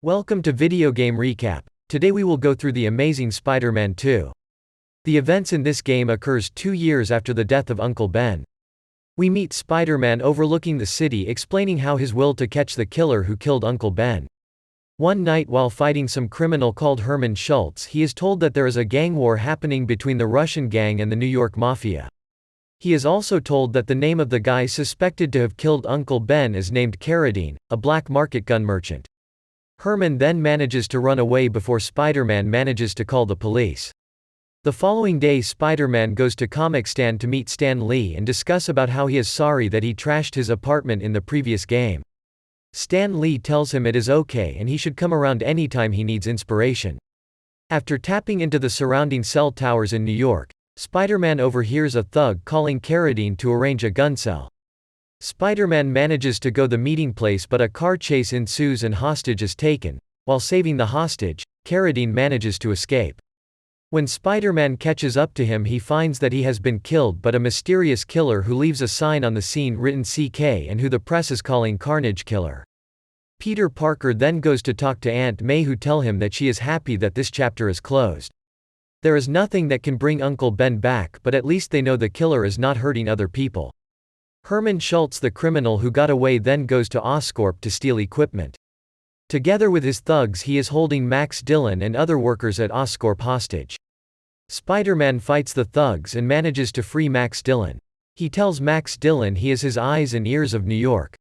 Welcome to Video Game Recap. Today we will go through the amazing Spider-Man 2. The events in this game occurs 2 years after the death of Uncle Ben. We meet Spider-Man overlooking the city explaining how his will to catch the killer who killed Uncle Ben. One night while fighting some criminal called Herman Schultz, he is told that there is a gang war happening between the Russian gang and the New York Mafia. He is also told that the name of the guy suspected to have killed Uncle Ben is named Carradine, a black market gun merchant. Herman then manages to run away before Spider-Man manages to call the police. The following day Spider-Man goes to Comic Stand to meet Stan Lee and discuss about how he is sorry that he trashed his apartment in the previous game. Stan Lee tells him it is okay and he should come around anytime he needs inspiration. After tapping into the surrounding cell towers in New York, Spider-Man overhears a thug calling Carradine to arrange a gun sell. Spider-Man manages to go the meeting place but a car chase ensues and hostage is taken. While saving the hostage, Carradine manages to escape. When Spider-Man catches up to him he finds that he has been killed but a mysterious killer who leaves a sign on the scene written CK and who the press is calling Carnage Killer. Peter Parker then goes to talk to Aunt May who tell him that she is happy that this chapter is closed. There is nothing that can bring Uncle Ben back but at least they know the killer is not hurting other people. Herman Schultz the criminal who got away then goes to Oscorp to steal equipment. Together with his thugs he is holding Max Dillon and other workers at Oscorp hostage. Spider-Man fights the thugs and manages to free Max Dillon. He tells Max Dillon he is his eyes and ears of New York.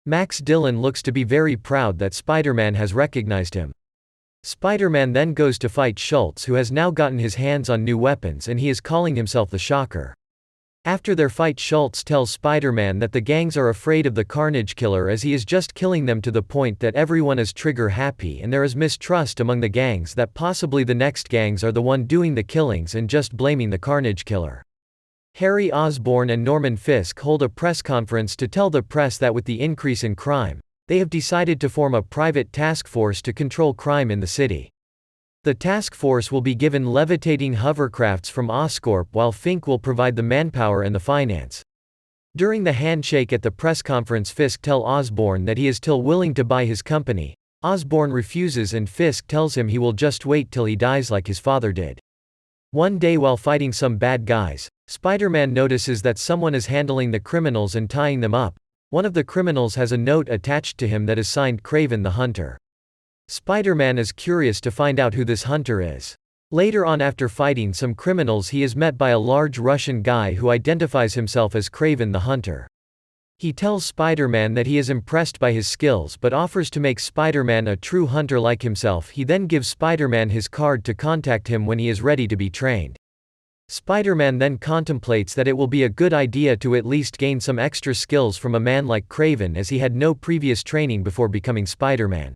Max Dillon looks to be very proud that Spider-Man has recognized him. Spider-Man then goes to fight Schultz who has now gotten his hands on new weapons and he is calling himself the Shocker. After their fight Schultz tells Spider-Man that the gangs are afraid of the Carnage Killer as he is just killing them to the point that everyone is trigger happy and there is mistrust among the gangs that possibly the next gangs are the one doing the killings and just blaming the Carnage Killer. Harry Osborn and Norman Fisk hold a press conference to tell the press that with the increase in crime, they have decided to form a private task force to control crime in the city. The task force will be given levitating hovercrafts from Oscorp while Fink will provide the manpower and the finance. During the handshake at the press conference Fisk tells Osborn that he is still willing to buy his company. Osborn refuses and Fisk tells him he will just wait till he dies like his father did. One day while fighting some bad guys, Spider-Man notices that someone is handling the criminals and tying them up. One of the criminals has a note attached to him that is signed Kraven the Hunter. Spider-Man is curious to find out who this hunter is. Later on after fighting some criminals he is met by a large Russian guy who identifies himself as Kraven the Hunter. He tells Spider-Man that he is impressed by his skills but offers to make Spider-Man a true hunter like himself. He then gives Spider-Man his card to contact him when he is ready to be trained. Spider-Man then contemplates that it will be a good idea to at least gain some extra skills from a man like Kraven as he had no previous training before becoming Spider-Man.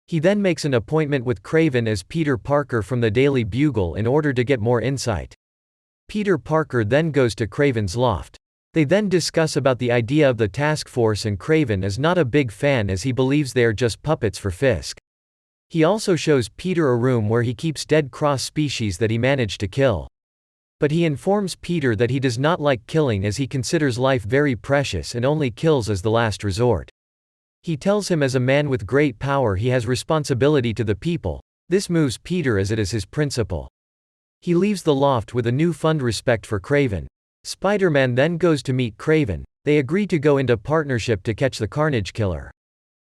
He then makes an appointment with Kraven as Peter Parker from the Daily Bugle in order to get more insight. Peter Parker then goes to Kraven's loft. They then discuss about the idea of the task force and Kraven is not a big fan as he believes they are just puppets for Fisk. He also shows Peter a room where he keeps dead cross species that he managed to kill. But he informs Peter that he does not like killing as he considers life very precious and only kills as the last resort. He tells him as a man with great power he has responsibility to the people. This moves Peter as it is his principle. He leaves the loft with a newfound respect for Kraven. Spider-Man then goes to meet Kraven. They agree to go into partnership to catch the Carnage Killer.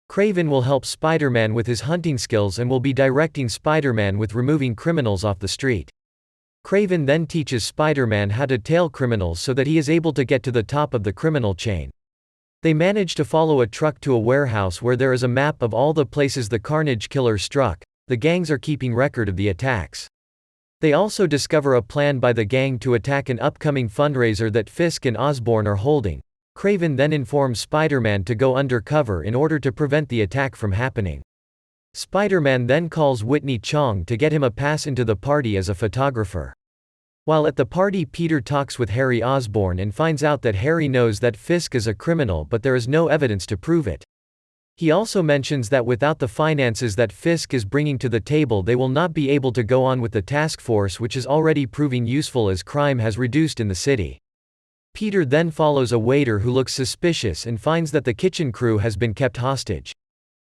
Kraven will help Spider-Man with his hunting skills and will be directing Spider-Man with removing criminals off the street. Kraven then teaches Spider-Man how to tail criminals so that he is able to get to the top of the criminal chain. They manage to follow a truck to a warehouse where there is a map of all the places the Carnage Killer struck. The gangs are keeping record of the attacks. They also discover a plan by the gang to attack an upcoming fundraiser that Fisk and Osborn are holding. Kraven then informs Spider-Man to go undercover in order to prevent the attack from happening. Spider-Man then calls Whitney Chong to get him a pass into the party as a photographer. While at the party Peter talks with Harry Osborn and finds out that Harry knows that Fisk is a criminal but there is no evidence to prove it. He also mentions that without the finances that Fisk is bringing to the table they will not be able to go on with the task force which is already proving useful as crime has reduced in the city. Peter then follows a waiter who looks suspicious and finds that the kitchen crew has been kept hostage.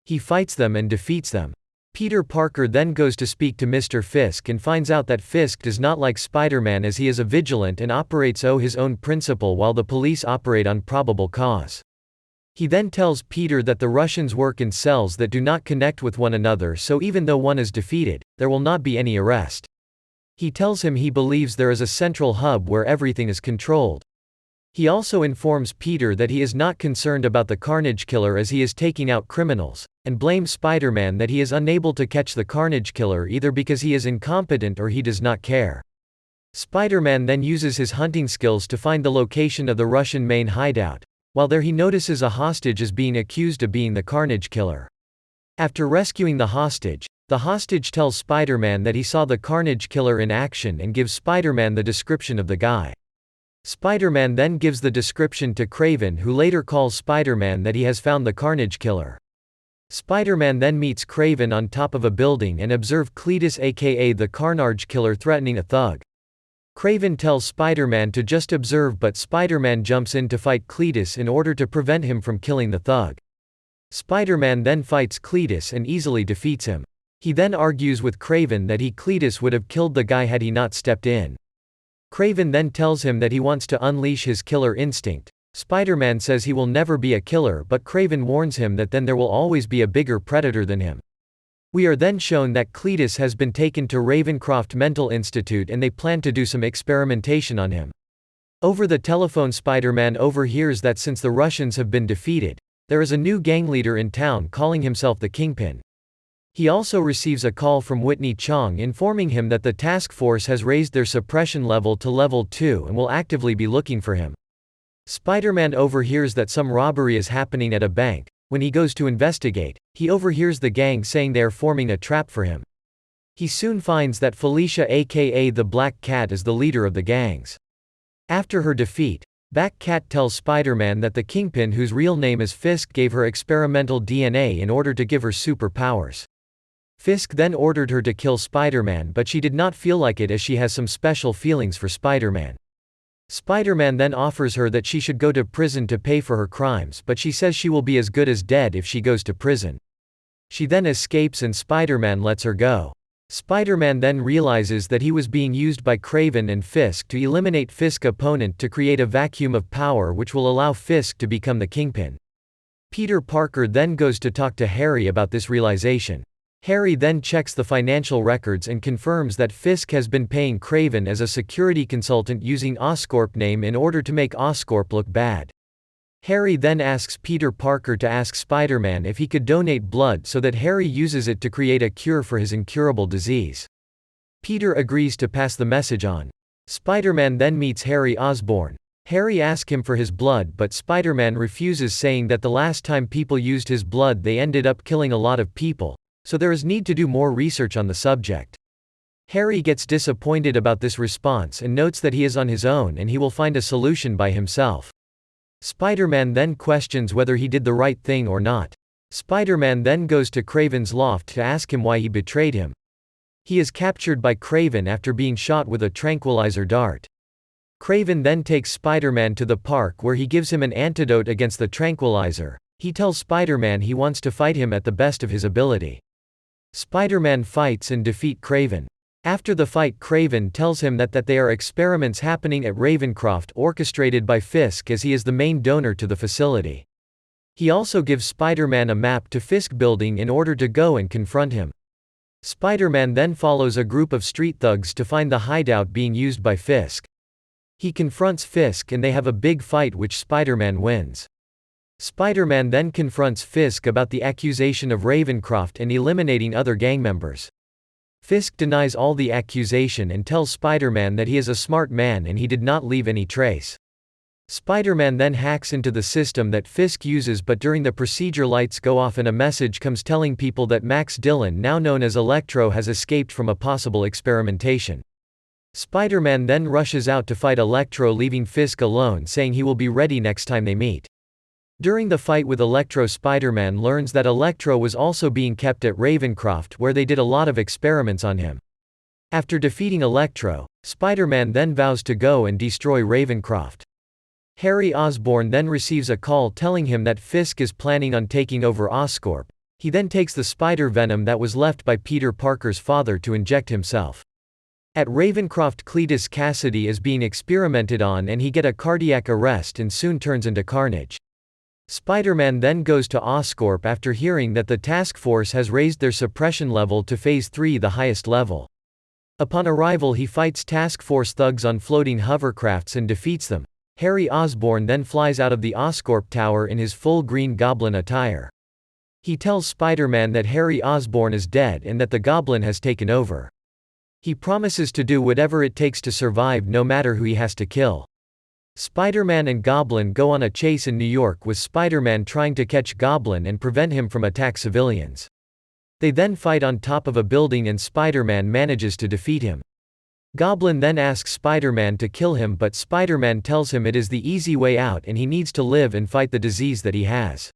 He fights them and defeats them. Peter Parker then goes to speak to Mr. Fisk and finds out that Fisk does not like Spider-Man as he is a vigilant and operates his own principle while the police operate on probable cause. He then tells Peter that the Russians work in cells that do not connect with one another, so even though one is defeated, there will not be any arrest. He tells him he believes there is a central hub where everything is controlled. He also informs Peter that he is not concerned about the Carnage Killer as he is taking out criminals, and blames Spider-Man that he is unable to catch the Carnage Killer either because he is incompetent or he does not care. Spider-Man then uses his hunting skills to find the location of the Russian main hideout. While there he notices a hostage is being accused of being the Carnage Killer. After rescuing the hostage tells Spider-Man that he saw the Carnage Killer in action and gives Spider-Man the description of the guy. Spider-Man then gives the description to Kraven, who later calls Spider-Man that he has found the Carnage Killer. Spider-Man then meets Kraven on top of a building and observes Cletus aka the Carnage Killer threatening a thug. Kraven tells Spider-Man to just observe, but Spider-Man jumps in to fight Cletus in order to prevent him from killing the thug. Spider-Man then fights Cletus and easily defeats him. He then argues with Kraven that Cletus would have killed the guy had he not stepped in. Kraven then tells him that he wants to unleash his killer instinct. Spider-Man says he will never be a killer, but Kraven warns him that then there will always be a bigger predator than him. We are then shown that Cletus has been taken to Ravencroft Mental Institute and they plan to do some experimentation on him. Over the telephone, Spider-Man overhears that since the Russians have been defeated, there is a new gang leader in town calling himself the Kingpin. He also receives a call from Whitney Chong informing him that the task force has raised their suppression level to level 2 and will actively be looking for him. Spider-Man overhears that some robbery is happening at a bank. When he goes to investigate, he overhears the gang saying they are forming a trap for him. He soon finds that Felicia aka the Black Cat is the leader of the gangs. After her defeat, Black Cat tells Spider-Man that the Kingpin, whose real name is Fisk, gave her experimental DNA in order to give her superpowers. Fisk then ordered her to kill Spider-Man, but she did not feel like it as she has some special feelings for Spider-Man. Spider-Man then offers her that she should go to prison to pay for her crimes, but she says she will be as good as dead if she goes to prison. She then escapes and Spider-Man lets her go. Spider-Man then realizes that he was being used by Kraven and Fisk to eliminate Fisk's opponent to create a vacuum of power which will allow Fisk to become the Kingpin. Peter Parker then goes to talk to Harry about this realization. Harry then checks the financial records and confirms that Fisk has been paying Kraven as a security consultant using Oscorp name in order to make Oscorp look bad. Harry then asks Peter Parker to ask Spider-Man if he could donate blood so that Harry uses it to create a cure for his incurable disease. Peter agrees to pass the message on. Spider-Man then meets Harry Osborn. Harry asks him for his blood, but Spider-Man refuses, saying that the last time people used his blood they ended up killing a lot of people, so there is need to do more research on the subject. Harry gets disappointed about this response and notes that he is on his own and he will find a solution by himself. Spider-Man then questions whether he did the right thing or not. Spider-Man then goes to Kraven's loft to ask him why he betrayed him. He is captured by Kraven after being shot with a tranquilizer dart. Kraven then takes Spider-Man to the park where he gives him an antidote against the tranquilizer. He tells Spider-Man he wants to fight him at the best of his ability. Spider-Man fights and defeats Kraven. After the fight, Kraven tells him that they are experiments happening at Ravencroft orchestrated by Fisk as he is the main donor to the facility. He also gives Spider-Man a map to Fisk building in order to go and confront him. Spider-Man then follows a group of street thugs to find the hideout being used by Fisk. He confronts Fisk and they have a big fight which Spider-Man wins. Spider-Man then confronts Fisk about the accusation of Ravencroft and eliminating other gang members. Fisk denies all the accusation and tells Spider-Man that he is a smart man and he did not leave any trace. Spider-Man then hacks into the system that Fisk uses, but during the procedure lights go off and a message comes telling people that Max Dillon, now known as Electro, has escaped from a possible experimentation. Spider-Man then rushes out to fight Electro, leaving Fisk alone, saying he will be ready next time they meet. During the fight with Electro, Spider-Man learns that Electro was also being kept at Ravencroft where they did a lot of experiments on him. After defeating Electro, Spider-Man then vows to go and destroy Ravencroft. Harry Osborn then receives a call telling him that Fisk is planning on taking over Oscorp, He then takes the spider venom that was left by Peter Parker's father to inject himself. At Ravencroft, Cletus Cassidy is being experimented on and he get a cardiac arrest and soon turns into Carnage. Spider-Man then goes to Oscorp after hearing that the task force has raised their suppression level to Phase 3, the highest level. Upon arrival he fights task force thugs on floating hovercrafts and defeats them. Harry Osborn then flies out of the Oscorp tower in his full Green Goblin attire. He tells Spider-Man that Harry Osborn is dead and that the Goblin has taken over. He promises to do whatever it takes to survive no matter who he has to kill. Spider-Man and Goblin go on a chase in New York with Spider-Man trying to catch Goblin and prevent him from attack civilians. They then fight on top of a building and Spider-Man manages to defeat him. Goblin then asks Spider-Man to kill him, but Spider-Man tells him it is the easy way out and he needs to live and fight the disease that he has.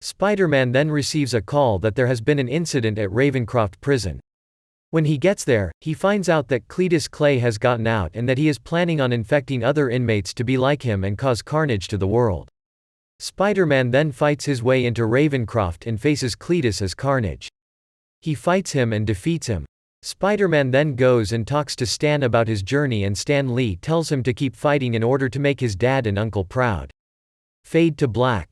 Spider-Man then receives a call that there has been an incident at Ravencroft prison. When he gets there, he finds out that Cletus Clay has gotten out and that he is planning on infecting other inmates to be like him and cause carnage to the world. Spider-Man then fights his way into Ravencroft and faces Cletus as Carnage. He fights him and defeats him. Spider-Man then goes and talks to Stan about his journey and Stan Lee tells him to keep fighting in order to make his dad and uncle proud. Fade to black.